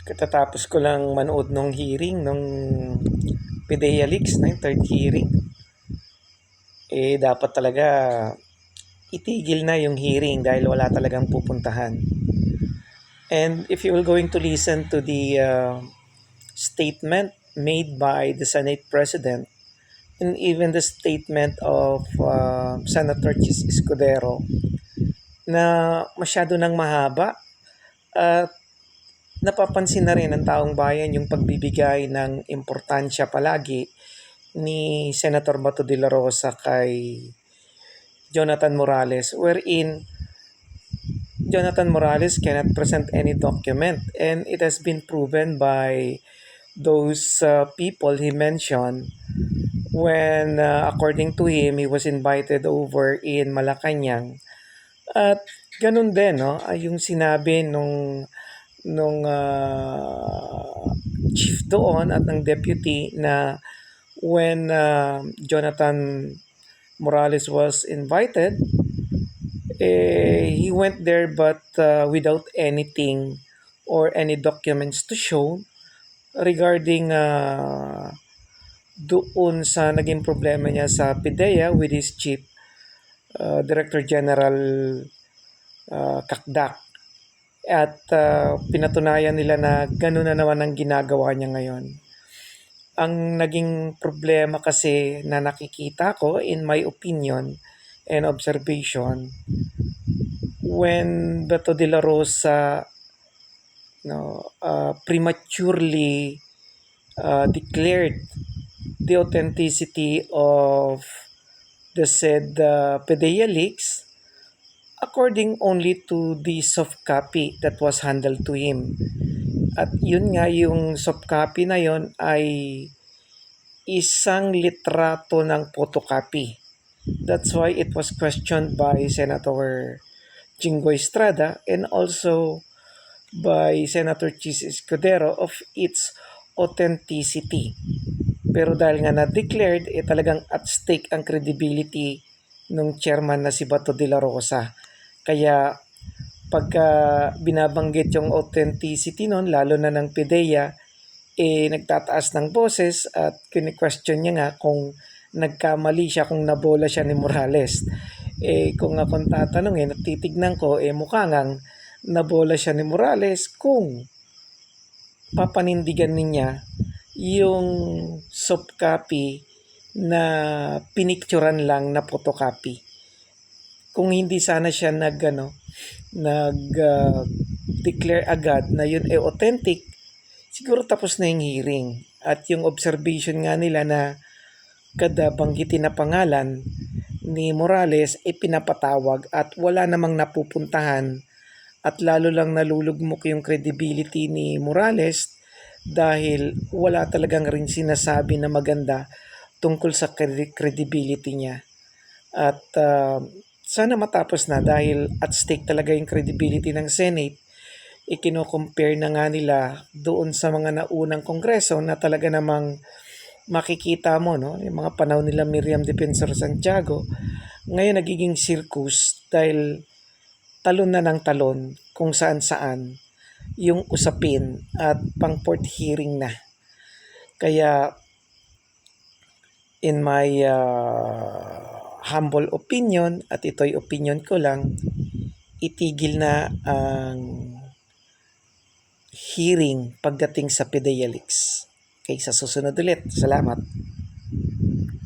Katatapos ko lang manood nung hearing nung PDEA Leaks na yung third hearing. Dapat talaga itigil na yung hearing dahil wala talagang pupuntahan. And if you were going to listen to the statement made by the Senate President and even the statement of Senator Chis Escudero na masyado nang mahaba at napapansin na rin ng taong bayan yung pagbibigay ng importansya palagi ni Senator Bato de la Rosa kay Jonathan Morales, wherein Jonathan Morales cannot present any document, and it has been proven by those people he mentioned when according to him he was invited over in Malacanang. At ganun din no, yung sinabi nung chief doon at ng deputy na when Jonathan Morales was invited, he went there but without anything or any documents to show regarding doon sa naging problema niya sa PIDEA with his chief Director General Kakdak. At pinatunayan nila na gano'n na naman ang ginagawa niya ngayon. Ang naging problema kasi na nakikita ko, in my opinion and observation, when Bato de la Rosa prematurely declared the authenticity of the said PDEA leaks according only to the soft copy that was handled to him. At yun nga, yung soft copy na yon ay isang litrato ng photocopy. That's why it was questioned by Senator Jinggoy Estrada and also by Senator Chis Escudero of its authenticity. Pero dahil nga na-declared, talagang at stake ang credibility ng chairman na si Bato de la Rosa. Kaya pagka binabanggit yung authenticity nun, lalo na ng PIDEA, nagtataas ng boses at kini-question niya nga kung nagkamali siya, kung nabola siya ni Morales. Kung akong tatanungin at titignan ko, mukha ngang nabola siya ni Morales kung papanindigan niya yung soft copy na pinicturan lang na photocopy. Kung hindi sana siya declare agad na yun ay authentic, siguro tapos na yung hearing. At yung observation nga nila na kada banggitin na pangalan ni Morales ay pinapatawag at wala namang napupuntahan at lalo lang nalulugmok yung credibility ni Morales dahil wala talagang rin sinasabi na maganda tungkol sa credibility niya. At sana matapos na dahil at stake talaga yung credibility ng Senate. Ikino-compare na nga nila doon sa mga naunang kongreso na talaga namang makikita mo, no? Yung mga panahon nila Miriam Defensor Santiago, ngayon nagiging circus dahil talon na ng talon kung saan-saan yung usapin at pang fourth hearing na. Kaya in my humble opinion, at ito'y opinion ko lang, itigil na ang hearing pagdating sa PIDEA leaks. Okay, sa susunod ulit. Salamat.